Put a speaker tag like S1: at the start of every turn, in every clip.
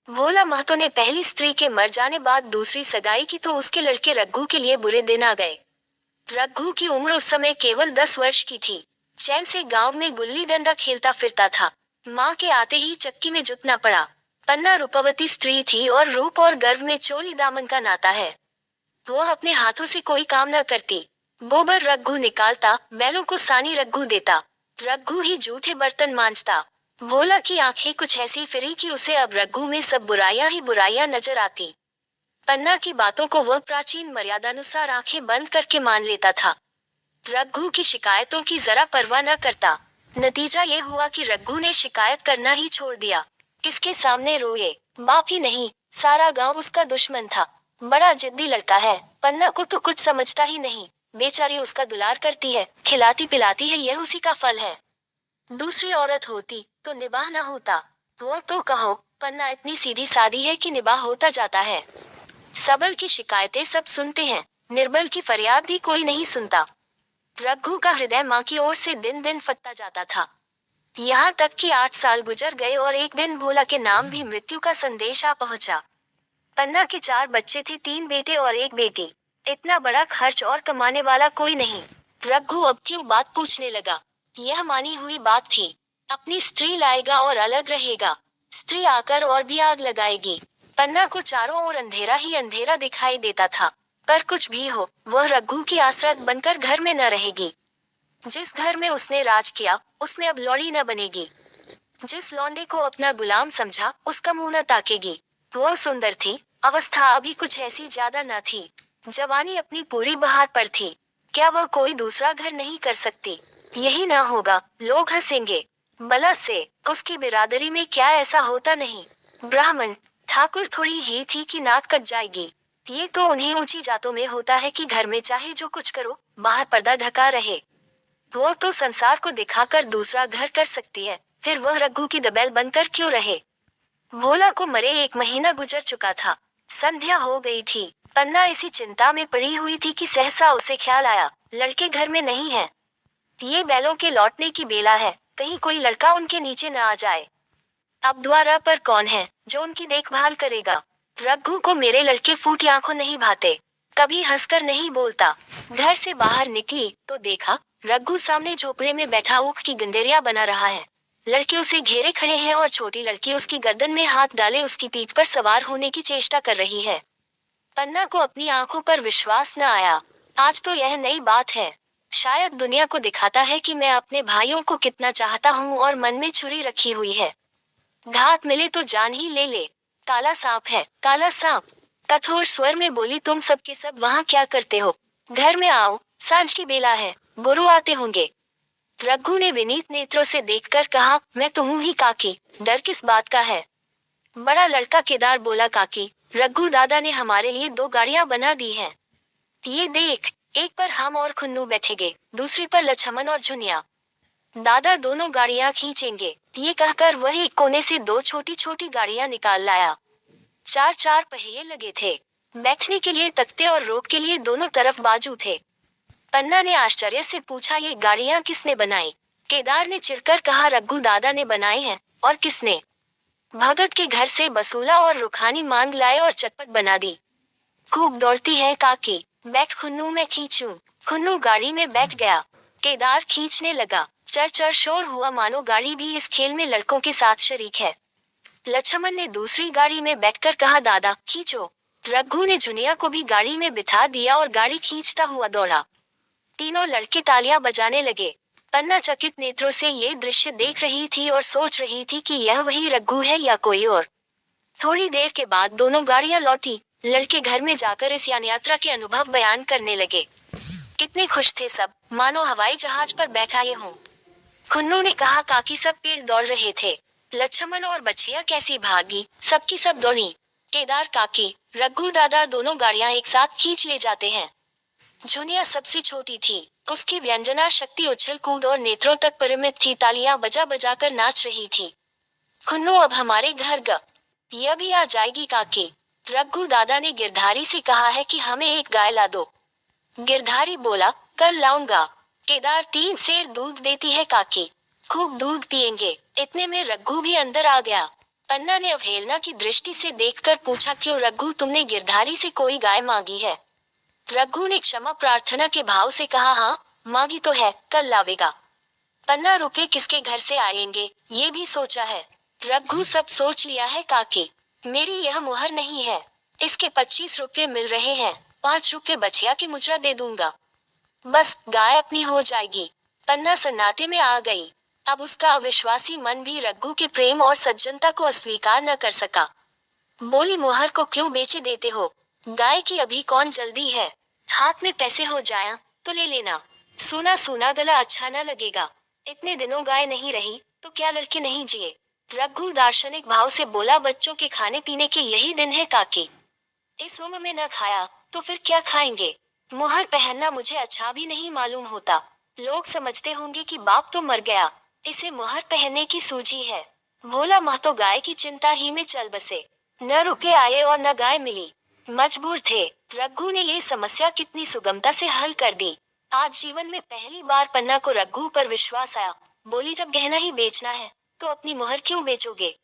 S1: भोला महतो ने पहली स्त्री के मर जाने बाद दूसरी सगाई की तो उसके लड़के रघु के लिए बुरे दिन आ गए। रघु की उम्र उस समय केवल 10 वर्ष की थी। चैन से गांव में गुल्ली डंडा खेलता फिरता था। माँ के आते ही चक्की में जुटना पड़ा। पन्ना रूपवती स्त्री थी और रूप और गर्व में चोली दामन का नाता है। वो अपने हाथों से कोई काम न करती। गोबर रघु निकालता, बैलों को सानी रघु देता। रघु ही जूठे बर्तन मांजता। भोला की आंखें कुछ ऐसी फिरी कि उसे अब रघु में सब बुराइयां ही बुराइयां नजर आती। पन्ना की बातों को वह प्राचीन मर्यादानुसार आंखें बंद करके मान लेता था। रघु की शिकायतों की जरा परवाह न करता। नतीजा ये हुआ कि रघु ने शिकायत करना ही छोड़ दिया। किसके सामने रोए? बाप ही नहीं, सारा गांव उसका दुश्मन था। बड़ा जिद्दी लड़का है। पन्ना को तो कुछ समझता ही नहीं। बेचारी उसका दुलार करती है, खिलाती पिलाती है, यह उसी का फल है। दूसरी औरत होती तो निबाह न होता। वो तो कहो, पन्ना इतनी सीधी सादी है कि निबाह होता जाता है। सबल की शिकायतें सब सुनते हैं, निर्बल की फरियाद भी कोई नहीं सुनता। रघु का हृदय माँ की ओर से दिन दिन फटता जाता था। यहाँ तक कि 8 साल गुजर गए और एक दिन भोला के नाम भी मृत्यु का संदेश आ पहुंचा। पन्ना के 4 बच्चे थे, 3 बेटे और 1 बेटी। इतना बड़ा खर्च और कमाने वाला कोई नहीं। रघु अब क्यों बात पूछने लगा? यह मानी हुई बात थी। अपनी स्त्री लाएगा और अलग रहेगा। स्त्री आकर और भी आग लगाएगी। पन्ना को चारों ओर अंधेरा ही अंधेरा दिखाई देता था। पर कुछ भी हो, वह रघु की आश्रय बनकर घर में न रहेगी। जिस घर में उसने राज किया, उसमें अब लौड़ी न बनेगी। जिस लौंडे को अपना गुलाम समझा, उसका मुंह न ताकेगी। वह सुंदर थी, अवस्था अभी कुछ ऐसी ज्यादा न थी। जवानी अपनी पूरी बहार पर थी। क्या वह कोई दूसरा घर नहीं कर सकती? यही ना होगा, लोग हंसेंगे। बला से उसकी बिरादरी में क्या ऐसा होता नहीं? ब्राह्मण ठाकुर थोड़ी ही थी कि नाक कट जाएगी। ये तो उन्हीं ऊंची जातों में होता है कि घर में चाहे जो कुछ करो, बाहर पर्दा ढका रहे। वो तो संसार को दिखाकर दूसरा घर कर सकती है, फिर वह रघु की दबेल बनकर क्यों रहे? भोला को मरे 1 महीना गुजर चुका था। संध्या हो गई थी। पन्ना इसी चिंता में पड़ी हुई थी कि सहसा उसे ख्याल आया, लड़के घर में नहीं है। ये बैलों के लौटने की बेला है, कहीं कोई लड़का उनके नीचे न आ जाए। अब द्वारा पर कौन है जो उनकी देखभाल करेगा? रघु को मेरे लड़के फूटी आंखों नहीं भाते। कभी हंसकर नहीं बोलता। घर से बाहर निकली तो देखा, रघु सामने झोपड़े में बैठा ऊख की गंडेरिया बना रहा है। लड़के उसे घेरे खड़े हैं और छोटी लड़की उसकी गर्दन में हाथ डाले उसकी पीठ पर सवार होने की चेष्टा कर रही है। पन्ना को अपनी आंखों पर विश्वास न आया। आज तो यह नई बात है। शायद दुनिया को दिखाता है कि मैं अपने भाइयों को कितना चाहता हूँ और मन में छुरी रखी हुई है। घात मिले तो जान ही ले ले। काला सांप है, काला सांप। कठोर स्वर में बोली, तुम सब के सब वहाँ क्या करते हो? घर में आओ, सांझ की बेला है, गुरु आते होंगे। रघु ने विनीत नेत्रों से देखकर कहा, मैं तो हूँ ही काकी, डर किस बात का है? बड़ा लड़का केदार बोला, काकी, रघु दादा ने हमारे लिए 2 गाड़ियां बना दी हैं। ये देख, एक पर हम और खुन्नू बैठेंगे, दूसरी पर लछमन और झुनिया। दादा दोनों गाड़ियां खींचेंगे। ये कहकर वह एक कोने से 2 छोटी छोटी गाड़ियां निकाल लाया। 4 पहिए लगे थे। बैठने के लिए तख्ते और रोक के लिए दोनों तरफ बाजू थे। पन्ना ने आश्चर्य से पूछा, ये गाड़ियां किसने बनाई? केदार ने चिढ़कर कहा, रघु दादा ने बनाई हैं। और किसने? भगत के घर से बसूला और रुखानी मांग लाए और चटपट बना दी। खूब दौड़ती है काकी, बैठ खुन्नू, मैं खींचूं। खुन्नू गाड़ी में बैठ गया। केदार खींचने लगा। चर चर शोर हुआ, मानो गाड़ी भी इस खेल में लड़कों के साथ शरीक है। लछमन ने दूसरी गाड़ी में बैठकर कहा, दादा खींचो। रघु ने झुनिया को भी गाड़ी में बिठा दिया और गाड़ी खींचता हुआ दौड़ा। तीनों लड़के तालियां बजाने लगे। पन्ना चकित नेत्रों से ये दृश्य देख रही थी और सोच रही थी कि यह वही रघु है या कोई और। थोड़ी देर के बाद दोनों गाड़ियां लौटी। लड़के घर में जाकर इस यान यात्रा के अनुभव बयान करने लगे। कितने खुश थे सब, मानो हवाई जहाज पर बैठाए हों। खुन्नू ने कहा, काकी सब पेड़ दौड़ रहे थे। लछमन और बछिया कैसी भागी, सबकी सब दौड़ी। केदार काकी, रघु दादा दोनों गाड़ियां एक साथ खींच ले जाते हैं। झुनिया सबसे छोटी थी। उसकी व्यंजना शक्ति उछल कूद और नेत्रों तक परिमित थी, तालियां बजा बजा कर नाच रही थी। खुन्नू, अब हमारे घर यह भी आ जाएगी काकी। रघु दादा ने गिरधारी से कहा है कि हमें एक गाय ला दो। गिरधारी बोला, कल लाऊंगा। केदार, 3 सेर दूध देती है काकी, खूब दूध पिएंगे। इतने में रघु भी अंदर आ गया। पन्ना ने अवहेलना की दृष्टि से देखकर पूछा, क्यों रघु, तुमने गिरधारी से कोई गाय मांगी है? रघु ने क्षमा प्रार्थना के भाव से कहा, हाँ मांगी तो है, कल लावेगा। पन्ना रुके, किसके घर से आएंगे ये भी सोचा है। रघु, सब सोच लिया है काकी, मेरी यह मुहर नहीं है। इसके 25 रुपये मिल रहे हैं, 5 रुपये बछिया की मुद्रा दे दूंगा, बस गाय अपनी हो जाएगी। पन्ना सन्नाटे में आ गई। अब उसका अविश्वासी मन भी रघु के प्रेम और सज्जनता को अस्वीकार न कर सका। बोली, मुहर को क्यों बेचे देते हो? गाय की अभी कौन जल्दी है, हाथ में पैसे हो जाया तो ले लेना। सूना सूना गला अच्छा न लगेगा। इतने दिनों गाय नहीं रही तो क्या लड़के नहीं जिए? रघु दार्शनिक भाव से बोला, बच्चों के खाने पीने के यही दिन है काकी, इस उम्र में न खाया तो फिर क्या खाएंगे? मुहर पहनना मुझे अच्छा भी नहीं मालूम होता। लोग समझते होंगे कि बाप तो मर गया, इसे मुहर पहनने की सूझी है। भोला माँ तो गाय की चिंता ही में चल बसे। न रुपए आए और न गाय मिली, मजबूर थे। रघु ने ये समस्या कितनी सुगमता से हल कर दी। आज जीवन में पहली बार पन्ना को रघु पर विश्वास आया। बोली, जब गहना ही बेचना है तो अपनी मुहर क्यों बेचोगे?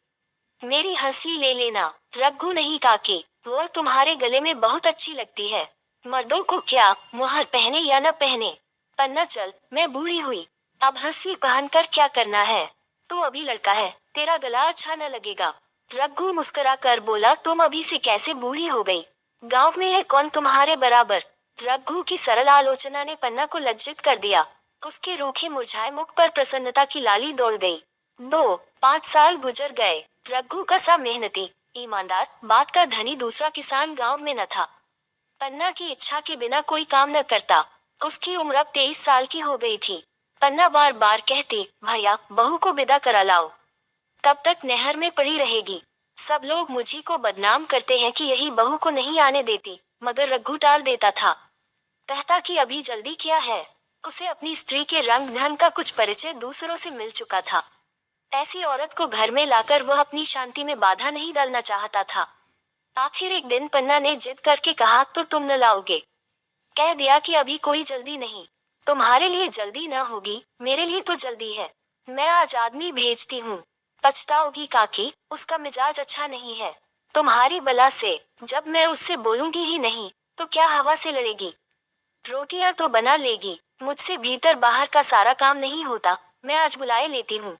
S1: मेरी हंसी ले लेना। रघु, नहीं काकी, वो तुम्हारे गले में बहुत अच्छी लगती है। मर्दों को क्या मुहर पहने या न पहने। पन्ना, चल, मैं बूढ़ी हुई, अब हंसी पहनकर क्या करना है? तू अभी लड़का है, तेरा गला अच्छा न लगेगा। रघु मुस्कुरा कर बोला, तुम अभी से कैसे बूढ़ी हो गई? गांव में है कौन तुम्हारे बराबर? रघु की सरल आलोचना ने पन्ना को लज्जित कर दिया। उसके रूखे मुरझाए मुख पर प्रसन्नता की लाली दौड़ गई। 2-5 साल गुजर गए। रघु का सा मेहनती, ईमानदार, बात का धनी दूसरा किसान गांव में न था। पन्ना की इच्छा के बिना कोई काम न करता। उसकी उम्र अब 23 साल की हो गई थी। पन्ना बार बार कहती, भैया बहू को विदा करा लाओ, कब तक नहर में पड़ी रहेगी? सब लोग मुझी को बदनाम करते हैं कि यही बहू को नहीं आने देती, मगर रघु टाल देता था। कहता कि अभी जल्दी क्या है, उसे अपनी स्त्री के रंग ढंग का कुछ परिचय दूसरों से मिल चुका था। ऐसी औरत को घर में लाकर वह अपनी शांति में बाधा नहीं डालना चाहता था। आखिर एक दिन पन्ना ने जिद करके कहा, तो तुम न लाओगे? कह दिया कि अभी कोई जल्दी नहीं। तुम्हारे लिए जल्दी न होगी, मेरे लिए तो जल्दी है। मैं आज आदमी भेजती हूँ। पछताओगी काकी, उसका मिजाज अच्छा नहीं है। तुम्हारी बला से, जब मैं उससे बोलूंगी ही नहीं तो क्या हवा से लड़ेगी? रोटियां तो बना लेगी, मुझसे भीतर बाहर का सारा काम नहीं होता। मैं आज बुलाए लेती हूँ।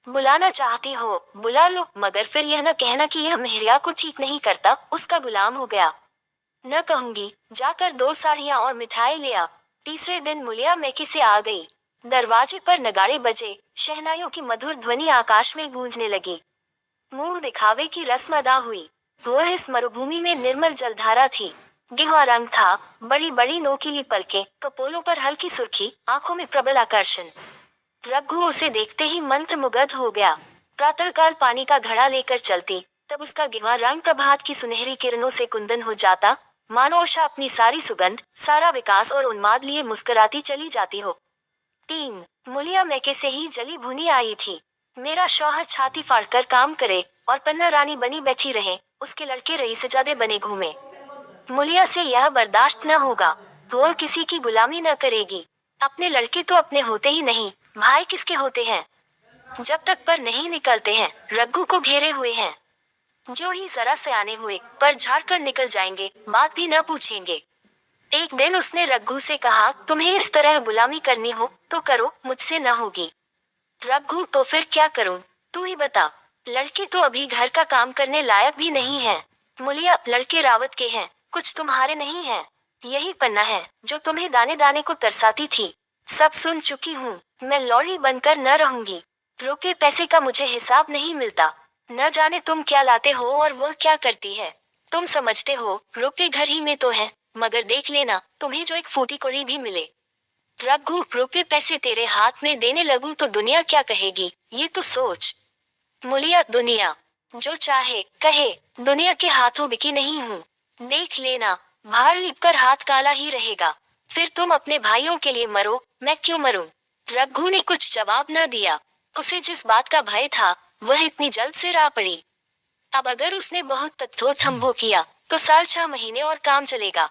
S1: बुलाना चाहती हो बुला लो, मगर फिर यह न कहना कि यह मेहरिया को ठीक नहीं करता, उसका गुलाम हो गया। न कहूंगी, जाकर 2 साड़ियां और मिठाई ले आ। तीसरे दिन मुलिया मैके से आ गई। दरवाजे पर नगाड़े बजे, शहनाइयों की मधुर ध्वनि आकाश में गूंजने लगी। मुंह दिखावे की रस्म अदा हुई। वह इस मरुभूमि में निर्मल जलधारा थी। गेहुआ रंग था, बड़ी बड़ी नोकीली पलकें, कपोलों पर हल्की सुर्खी, आंखों में प्रबल आकर्षण। रघु उसे देखते ही मंत्रमुग्ध हो गया। प्रातःकाल पानी का घड़ा लेकर चलती, तब उसका गेहुआ रंग प्रभात की सुनहरी किरणों से कुंदन हो जाता, मानो उषा अपनी सारी सुगंध, सारा विकास और उन्माद लिए मुस्कुराती चली जाती हो। 3 मुलिया मैके से ही जली भुनी आई थी। मेरा शौहर छाती फाड़कर काम करे और पन्ना रानी बनी बैठी रहे, उसके लड़के रईसजादे बने घूमे। मुलिया से यह बर्दाश्त न होगा। वो किसी की गुलामी न करेगी। अपने लड़के तो अपने होते ही नहीं, भाई किसके होते हैं? जब तक पर नहीं निकलते हैं, रघु को घेरे हुए हैं। जो ही जरा से आने हुए, पर झाड़ कर निकल जाएंगे, बात भी न पूछेंगे। एक दिन उसने रघु से कहा, तुम्हें इस तरह गुलामी करनी हो तो करो, मुझसे न होगी। रघु, तो फिर क्या करूं? तू ही बता। लड़के तो अभी घर का काम करने लायक भी नहीं है। मुलिया, लड़के रावत के हैं, कुछ तुम्हारे नहीं हैं। यही पन्ना है जो तुम्हें दाने दाने को तरसाती थी। सब सुन चुकी हूँ, मैं लौड़ी बनकर न रहूंगी। रुके पैसे का मुझे हिसाब नहीं मिलता। न जाने तुम क्या लाते हो और वह क्या करती है। तुम समझते हो रुपए घर ही में तो है, मगर देख लेना तुम्हें जो एक फूटी कौड़ी भी मिले। रघु, रुपए पैसे तेरे हाथ में देने लगूं तो दुनिया क्या कहेगी, ये तो सोच। मुलिया, दुनिया जो चाहे कहे, दुनिया के हाथों बिकी नहीं हूँ। देख लेना, भार लिपकर हाथ काला ही रहेगा। फिर तुम अपने भाइयों के लिए मरो, मैं क्यों मरूं? रघु ने कुछ जवाब न दिया। उसे जिस बात का भय था, वह इतनी जल्द से आ पड़ी। अब अगर उसने बहुत तथ्योथम्भो किया तो साल 6 महीने और काम चलेगा।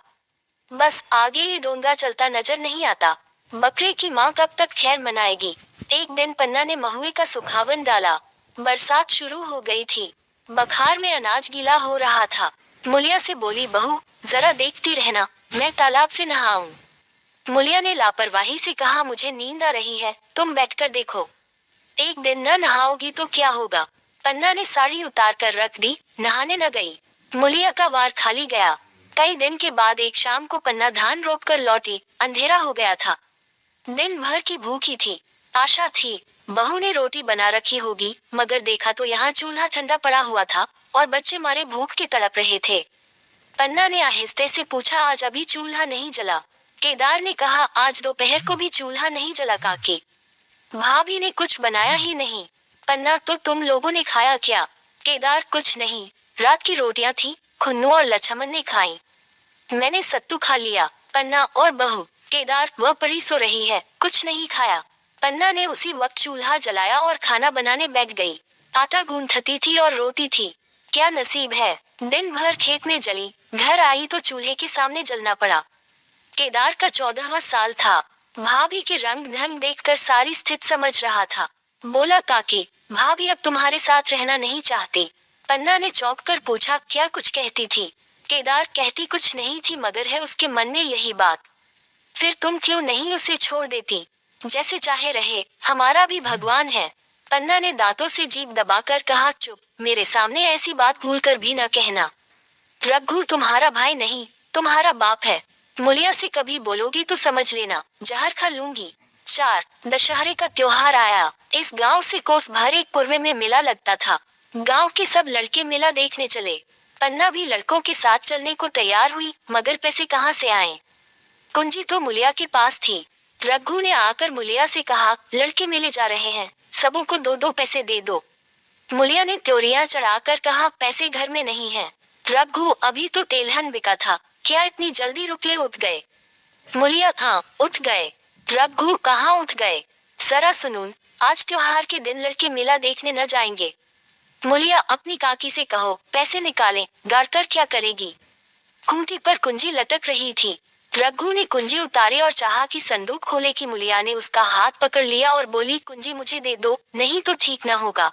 S1: बस आगे ये डोंगा चलता नजर नहीं आता। बकरे की माँ कब तक खैर मनाएगी? एक दिन पन्ना ने महुए का सुखावन डाला। बरसात शुरू हो गई थी। बखार में अनाज गीला हो रहा था। मुलिया से बोली, बहू जरा देखती रहना, मैं तालाब से नहाऊं। मुलिया ने लापरवाही से कहा, मुझे नींद आ रही है, तुम बैठकर देखो। एक दिन न नहाओगी तो क्या होगा। पन्ना ने साड़ी उतार कर रख दी, नहाने न गई। मुलिया का वार खाली गया। कई दिन के बाद एक शाम को पन्ना धान रोप कर लौटी। अंधेरा हो गया था। दिन भर की भूखी थी। आशा थी बहू ने रोटी बना रखी होगी, मगर देखा तो यहाँ चूल्हा ठंडा पड़ा हुआ था और बच्चे मारे भूख के तड़प रहे थे। पन्ना ने आहिस्ते से पूछा, आज अभी चूल्हा नहीं जला? केदार ने कहा, आज दोपहर को भी चूल्हा नहीं जला काकी। भाभी ने कुछ बनाया ही नहीं। पन्ना, तो तुम लोगों ने खाया क्या? केदार, कुछ नहीं, रात की रोटियां थी, खुन्नू और लक्ष्मण ने खाई। मैंने सत्तू खा लिया। पन्ना और बहू, केदार, वह पड़ी सो रही है, कुछ नहीं खाया। पन्ना ने उसी वक्त चूल्हा जलाया और खाना बनाने बैठ गई। आटा गूंथती थी और रोती थी। क्या नसीब है, दिन भर खेत में जली, घर आई तो चूल्हे के सामने जलना पड़ा। केदार का 14वां साल था। भाभी के रंग ढंग देखकर सारी स्थिति समझ रहा था। बोला, काकी, भाभी अब तुम्हारे साथ रहना नहीं चाहती। पन्ना ने चौंक कर पूछा, क्या कुछ कहती थी? केदार, कहती कुछ नहीं थी, मगर है उसके मन में यही बात। फिर तुम क्यों नहीं उसे छोड़ देती? जैसे चाहे रहे, हमारा भी भगवान है। पन्ना ने दांतों से जीभ दबाकर कहा, चुप, मेरे सामने ऐसी बात भूलकर भी न कहना। रघु तुम्हारा भाई नहीं, तुम्हारा बाप है। मुलिया से कभी बोलोगी तो समझ लेना, जहर खा लूंगी। 4 दशहरे का त्योहार आया। इस गांव से कोस भर एक कुर्वे में मेला लगता था। गांव के सब लड़के मेला देखने चले। पन्ना भी लड़कों के साथ चलने को तैयार हुई, मगर पैसे कहाँ से आए? कुंजी तो मुलिया के पास थी। रघु ने आकर मुलिया से कहा, लड़के मेले जा रहे हैं, सबों को 2-2 पैसे दे दो। मुलिया ने त्योरियां चढ़ाकर कहा, पैसे घर में नहीं है। रघु, अभी तो तेलहन बिका था, क्या इतनी जल्दी रुपये उठ गए? मुलिया, हाँ उठ गए। रघु, कहाँ उठ गए? जरा सुनून, आज त्योहार के दिन लड़के मेला देखने न जाएंगे। मुलिया, अपनी काकी से कहो पैसे निकालें, गाड़कर क्या करेगी? खूंटी पर कुंजी लटक रही थी। रघु ने कुंजी उतारी और चाहा कि संदूक खोले कि मुलिया ने उसका हाथ पकड़ लिया और बोली, कुंजी मुझे दे दो, नहीं तो ठीक न होगा।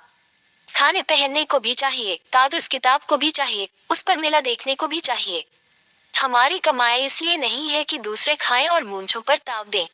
S1: खाने पहनने को भी चाहिए, कागज किताब को भी चाहिए, उस पर मेला देखने को भी चाहिए। हमारी कमाई इसलिए नहीं है कि दूसरे खाएं और मूंछों पर ताव दें।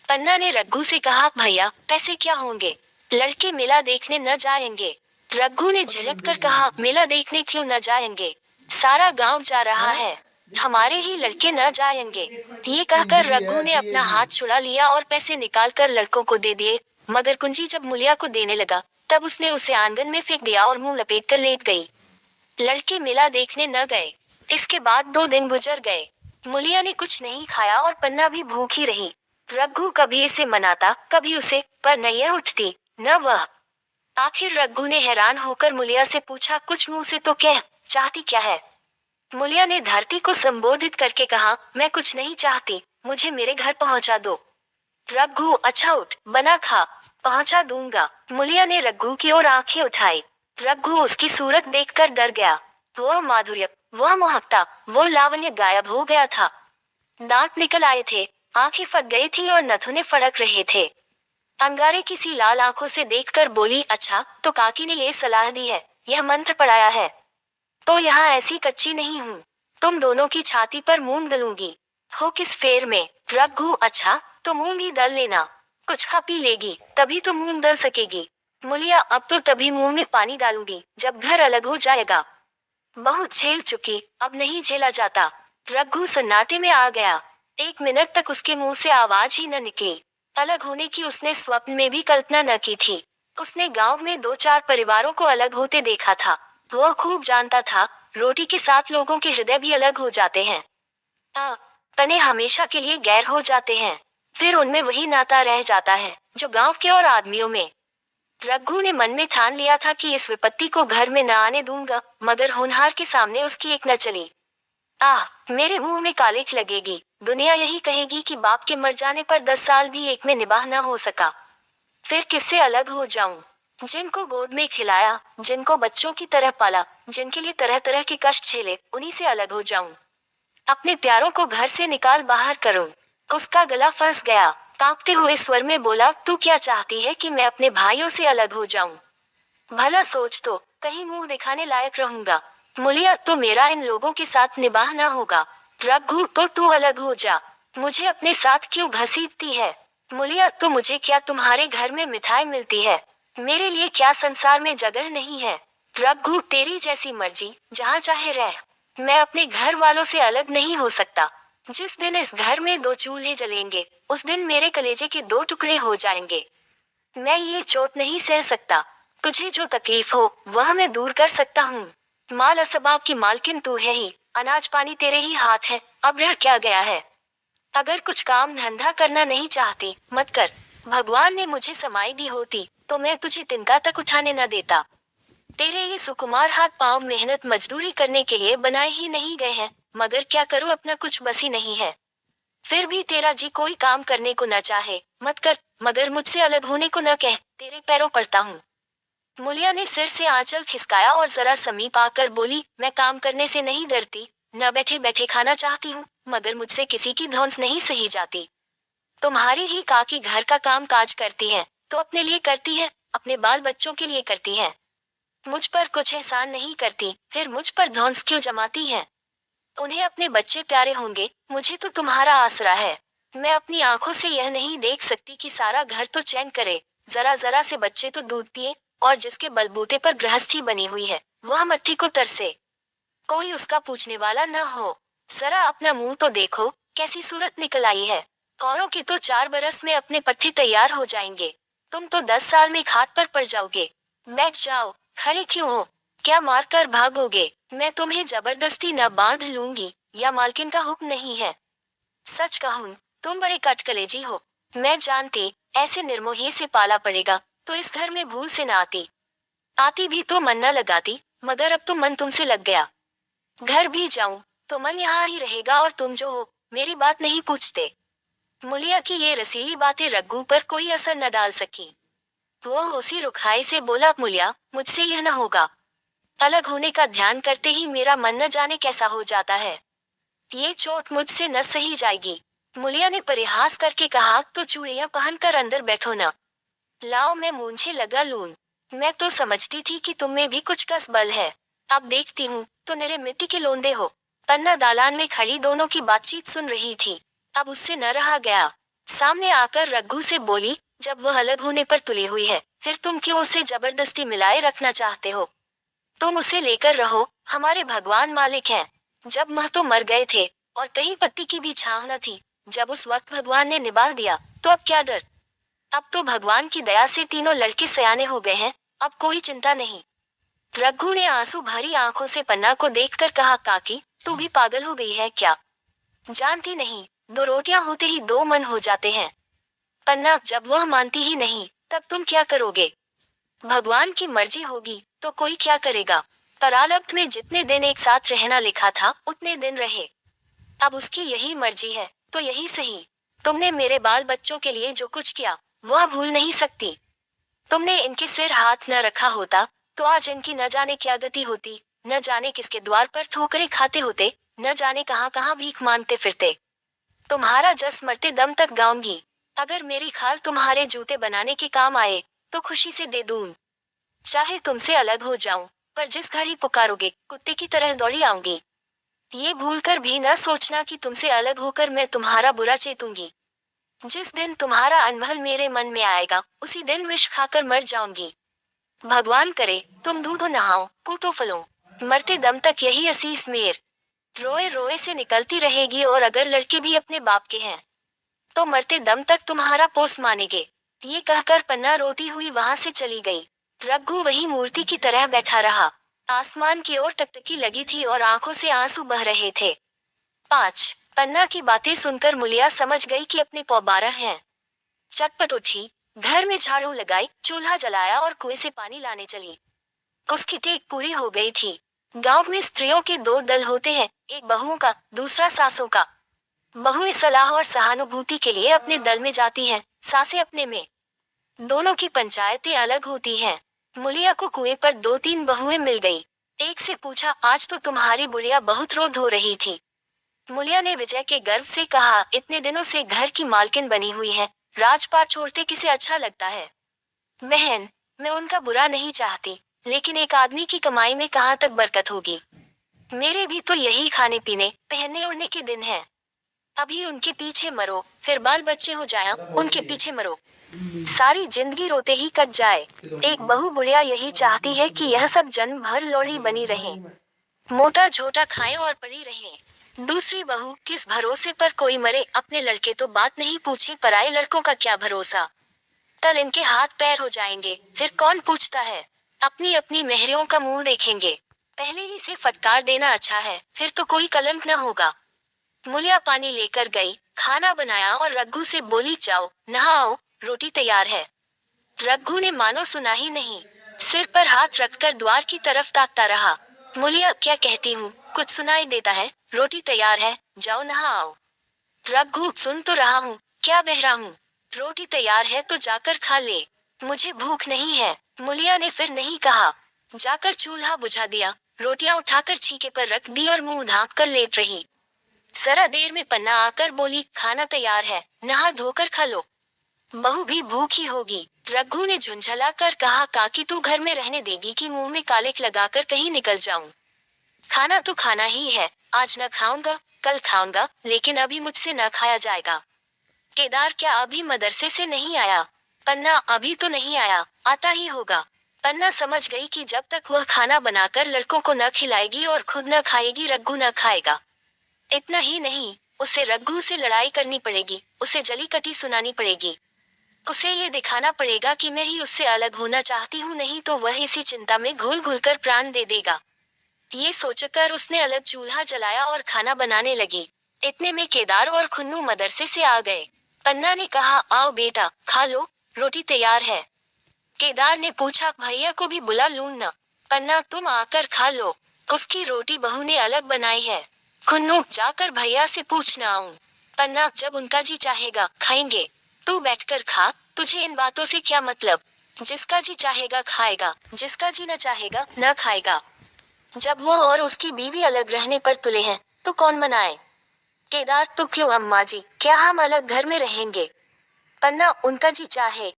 S1: पन्ना ने रघु से कहा, भैया पैसे क्या होंगे? लड़के मेला देखने न जाएंगे। रघु ने झिड़क कर कहा, मेला देखने क्यों न जाएंगे? सारा गांव जा रहा है, हमारे ही लड़के न जाएंगे। ये कहकर रघु ने अपना हाथ छुड़ा लिया और पैसे निकालकर लड़कों को दे दिए। मगर कुंजी जब मुलिया को देने लगा, तब उसने उसे आंगन में फेंक दिया और मुंह लपेट कर लेट गई। लड़के मेला देखने न गए। इसके बाद 2 दिन गुजर गए। मुलिया ने कुछ नहीं खाया और पन्ना भी भूखी रही। रघु कभी इसे मनाता, कभी उसे, पर न यह उठती, न वह। आखिर रघु ने हैरान होकर मुलिया से पूछा, कुछ मुंह से तो कह, चाहती क्या है? मुलिया ने धरती को संबोधित करके कहा, मैं कुछ नहीं चाहती, मुझे मेरे घर पहुंचा दो। रघु, अच्छा उठ, बना खा, पहुंचा दूंगा। मुलिया ने रघु की ओर आंखें उठाई। रघु उसकी सूरत देखकर डर गया। वह माधुर्य, वह मोहकता, वो लावण्य गायब हो गया था। दांत निकल आए थे, आंखें फट गई थी और नथुने फड़क रहे थे। अंगारे की सी लाल आंखों से देखकर बोली, अच्छा तो काकी ने ये सलाह दी है, यह मंत्र पढ़ाया है? तो यहाँ ऐसी कच्ची नहीं हूँ, तुम दोनों की छाती पर मूंग दलूंगी। हो किस फेर में? रघु, अच्छा तो मूंग ही दल लेना, कुछ खा पी लेगी, तभी तो मूंग दल सकेगी। मुलिया, अब तो तभी मुंह में पानी डालूंगी जब घर अलग हो जाएगा। बहुत झेल चुकी, अब नहीं झेला जाता। रघु सन्नाटे में आ गया। 1 मिनट तक उसके मुंह से आवाज ही न निकली। अलग होने की उसने स्वप्न में भी कल्पना न की थी। उसने गांव में 2-4 परिवारों को अलग होते देखा था। वह खूब जानता था, रोटी के साथ लोगों के हृदय भी अलग हो जाते हैं। तने हमेशा के लिए गैर हो जाते हैं, फिर उनमें वही नाता रह जाता है जो गांव के और आदमियों में। रघु ने मन में ठान लिया था कि इस विपत्ति को घर में न आने दूंगा, मगर होनहार के सामने उसकी एक न चली। मेरे मुंह में कालिख लगेगी, दुनिया यही कहेगी कि बाप के मर जाने पर 10 साल भी एक में निभाह न हो सका। फिर किससे अलग हो जाऊं? जिनको गोद में खिलाया, जिनको बच्चों की तरह पाला, जिनके लिए तरह तरह के कष्ट झेले, उन्हीं से अलग हो जाऊं। अपने प्यारों को घर से निकाल बाहर करूं। उसका गला फंस गया। कांपते हुए स्वर में बोला, तू क्या चाहती है कि मैं अपने भाइयों से अलग हो जाऊं? भला सोच तो, कहीं मुंह दिखाने लायक रहूंगा। मुलिया, तो मेरा इन लोगों के साथ निभाह ना होगा। रघु, तो तू अलग हो जा। मुझे अपने साथ क्यों घसीटती है? मुलिया, तो मुझे क्या तुम्हारे घर में मिठाई मिलती है? मेरे लिए क्या संसार में जगह नहीं है? रघु, तेरी जैसी मर्जी, जहाँ चाहे रह। मैं अपने घर वालों से अलग नहीं हो सकता। जिस दिन इस घर में दो चूल्हे जलेंगे, उस दिन मेरे कलेजे के दो टुकड़े हो जाएंगे। मैं ये चोट नहीं सह सकता। तुझे जो तकलीफ हो, वह मैं दूर कर सकता हूँ। माल असबाब की मालकिन तू है ही, अनाज पानी तेरे ही हाथ है, अब रह क्या गया है? अगर कुछ काम धंधा करना नहीं चाहती, मत कर। भगवान ने मुझे समाई दी होती, तो मैं तुझे तिनका तक उठाने न देता। तेरे ये सुकुमार हाथ पांव मेहनत मजदूरी करने के लिए बनाए ही नहीं गए हैं, मगर क्या करूँ, अपना कुछ बस ही नहीं है। फिर भी तेरा जी कोई काम करने को न चाहे, मत कर, मगर मुझसे अलग होने को न कह, तेरे पैरों पड़ता हूँ। मुलिया ने सिर से आंचल खिसकाया और जरा समीप आकर बोली, मैं काम करने से नहीं डरती, न बैठे बैठे खाना चाहती हूँ, मगर मुझसे किसी की धौंस नहीं सही जाती। तुम्हारी ही काकी घर का काम काज करती है, तो अपने लिए करती है, अपने बाल बच्चों के लिए करती है। मुझ पर कुछ एहसान नहीं करती, फिर मुझ पर धौंस क्यों जमाती है? उन्हें अपने बच्चे प्यारे होंगे, मुझे तो तुम्हारा आसरा है। मैं अपनी आंखों से यह नहीं देख सकती कि सारा घर तो चैन करे, जरा जरा से बच्चे तो दूध पिए, और जिसके बलबूते पर गृहस्थी बनी हुई है, वह मट्टी को तरसे, कोई उसका पूछने वाला न हो। जरा अपना मुंह तो देखो, कैसी सूरत निकल आई है। औरों के तो 4 बरस में अपने पट्टे तैयार हो जाएंगे, तुम तो 10 साल में खाट पर पड़ जाओगे। बैठ जाओ, खड़े क्यों हो? क्या मार कर भागोगे? मैं तुम्हें जबरदस्ती न बांध लूंगी, या मालकिन का हुक्म नहीं है। सच कहूँ, तुम बड़े कटकलेजी हो। मैं जानती, ऐसे निर्मोही से पाला पड़ेगा, तो इस घर में भूल से न आती। आती भी तो मन न लगाती, मगर अब तो मन तुमसे लग गया। घर भी जाऊं, तो मन यहाँ ही रहेगा, और तुम जो हो, मेरी बात नहीं पूछते। मुलिया की ये रसीली बातें रघु पर कोई असर न डाल सकी। वो उसी रुखाई से बोला, मुलिया, मुझसे यह न होगा। अलग होने का ध्यान करते ही मेरा मन न जाने कैसा हो जाता है। ये चोट मुझसे न सही जाएगी। मुलिया ने परिहास करके कहा, तो चूड़ियां पहनकर अंदर बैठो न। लाओ, मैं मूंछें लगा लूं। मैं तो समझती थी कि तुम में भी कुछ कस बल है। अब देखती हूँ, तो निरे मिट्टी के लोंदे हो। पन्ना दालान में खड़ी दोनों की बातचीत सुन रही थी। अब उससे न रहा गया। सामने आकर रघु से बोली, जब वह अलग होने पर तुली हुई है, फिर तुम क्यों उसे जबरदस्ती मिलाए रखना चाहते हो? तुम उसे लेकर रहो, हमारे भगवान मालिक हैं। जब मह तो मर गए थे, और कहीं पत्ती की भी छांव न थी। जब उस वक्त भगवान ने निभाल दिया, तो अब क्या डर? अब तो भगवान की दया से तीनों लड़के सयाने हो गए हैं, अब कोई चिंता नहीं। रघु ने आंसू भरी आंखों से पन्ना को देखकर कहा, काकी, तू भी पागल हो गई है क्या? जानती नहीं, 2 रोटियां होते ही 2 मन हो जाते हैं। पन्ना, जब वह मानती ही नहीं, तब तुम क्या करोगे? भगवान की मर्जी होगी, तो कोई क्या करेगा? परालब्ध में जितने दिन एक साथ रहना लिखा था, उतने दिन रहे। अब उसकी यही मर्जी है, तो यही सही। तुमने मेरे बाल बच्चों के लिए जो कुछ किया, वह भूल नहीं सकती। तुमने इनके सिर हाथ न रखा होता, तो आज इनकी न जाने क्या गति होती, न जाने किसके द्वार पर ठोकरें खाते होते, न जाने कहाँ कहाँ भीख मांगते फिरते। तुम्हारा जस मरते दम तक गाऊंगी। अगर मेरी खाल तुम्हारे जूते बनाने के काम आए, तो खुशी से दे दूं। चाहे तुमसे अलग हो जाऊं, पर जिस घड़ी पुकारोगे, कुत्ते की तरह दौड़ी आऊंगी। ये भूलकर भी न सोचना कि तुमसे अलग होकर मैं तुम्हारा बुरा चेतूंगी। जिस दिन तुम्हारा अनभल मेरे मन में आएगा, उसी दिन विष खाकर मर जाऊंगी। भगवान करे, तुम दूधो नहाओ, पूतो फलो। मरते दम तक यही असीस मेर रोए रोए से निकलती रहेगी, और अगर लड़के भी अपने बाप के हैं, तो मरते दम तक तुम्हारा पोस मानेगे। ये कहकर पन्ना रोती हुई वहां से चली गई। रघु वही मूर्ति की तरह बैठा रहा। आसमान की ओर टकटकी लगी थी और आंखों से आंसू बह रहे थे। 5 पन्ना की बातें सुनकर मुलिया समझ गई कि अपने पौबारा हैं। चटपट उठी, घर में झाड़ू लगाई, चूल्हा जलाया और कुएं से पानी लाने चली। उसकी टेक पूरी हो गई थी। गांव में स्त्रियों के 2 दल होते हैं, एक बहुओं का, दूसरा सासों का। बहुएं सलाह और सहानुभूति के लिए अपने दल में जाती हैं, सासें अपने में। दोनों की पंचायतें अलग होती हैं। मुलिया को कुएं पर 2-3 बहुएं मिल गई। एक से पूछा, आज तो तुम्हारी बुढ़िया बहुत रो धो रही थी। मुलिया ने विजय के गर्व से कहा, इतने दिनों से घर की मालकिन बनी हुई है, राजपाट छोड़ते किसे अच्छा लगता है? बहन, मैं उनका बुरा नहीं चाहती, लेकिन एक आदमी की कमाई में कहाँ तक बरकत होगी। मेरे भी तो यही खाने पीने, पहनने ओढ़ने के दिन हैं। अभी उनके पीछे मरो, फिर बाल बच्चे हो जाए, उनके पीछे मरो, सारी जिंदगी रोते ही कट जाए। एक बहू बुढ़िया यही चाहती है कि यह सब जन्म भर लोड़ी बनी रहे, मोटा झोटा खाएं और पड़ी रहें। दूसरी बहू, किस भरोसे पर कोई मरे, अपने लड़के तो बात नहीं पूछे, पराए लड़कों का क्या भरोसा। कल इनके हाथ पैर हो जाएंगे, फिर कौन पूछता है। अपनी अपनी मेहरियों का मुंह देखेंगे। पहले ही से फटकार देना अच्छा है, फिर तो कोई कलंक न होगा। मुलिया पानी लेकर गई, खाना बनाया और रघु से बोली, जाओ नहाओ, रोटी तैयार है। रघु ने मानो सुना ही नहीं, सिर पर हाथ रखकर द्वार की तरफ ताकता रहा। मुलिया, क्या कहती हूँ, कुछ सुनाई देता है। रोटी तैयार है, जाओ नहाओ। रघु, सुन तो रहा हूँ, क्या बहरा हूँ। रोटी तैयार है तो जाकर खा ले, मुझे भूख नहीं है। मुलिया ने फिर नहीं कहा, जाकर चूल्हा बुझा दिया, रोटियां उठाकर छीके पर रख दी और मुंह ढांक कर लेट रही। जरा देर में पन्ना आकर बोली, खाना तैयार है, नहा धोकर खा लो, बहू भी भूखी होगी। रघु ने झुंझला कर कहा, काकी तू घर में रहने देगी कि मुंह में कालिक लगाकर कहीं निकल जाऊं। खाना तो खाना ही है, आज न खाऊंगा, कल खाऊंगा, लेकिन अभी मुझसे न खाया जाएगा। केदार क्या अभी मदरसे से नहीं आया? पन्ना, अभी तो नहीं आया, आता ही होगा। पन्ना समझ गई कि जब तक वह खाना बनाकर लड़कों को न खिलाएगी और खुद न खाएगी, रघु न खाएगा। इतना ही नहीं, उसे रघु से लड़ाई करनी पड़ेगी, उसे जली कटी सुनानी पड़ेगी। उसे ये दिखाना पड़ेगा कि मैं ही उससे अलग होना चाहती हूँ, नहीं तो वह इसी चिंता में घुल घुल कर प्राण दे देगा। ये सोचकर उसने अलग चूल्हा जलाया और खाना बनाने लगी। इतने में केदार और खुन्नू मदरसे से आ गए। पन्ना ने कहा, आओ बेटा, खा लो, रोटी तैयार है। केदार ने पूछा, भैया को भी बुला लूं न? पन्ना, तुम आकर खा लो, उसकी रोटी बहू ने अलग बनाई है। खुन्नू, जाकर भैया से पूछना आऊं। पन्ना, जब उनका जी चाहेगा खाएंगे, तू बैठकर खा, तुझे इन बातों से क्या मतलब। जिसका जी चाहेगा खाएगा, जिसका जी न चाहेगा न खाएगा। जब वो और उसकी बीवी अलग रहने पर तुले हैं, तो कौन मनाए। केदार, तो क्यों अम्मा जी, क्या हम अलग घर में रहेंगे? पन्ना, उनका जी चाहे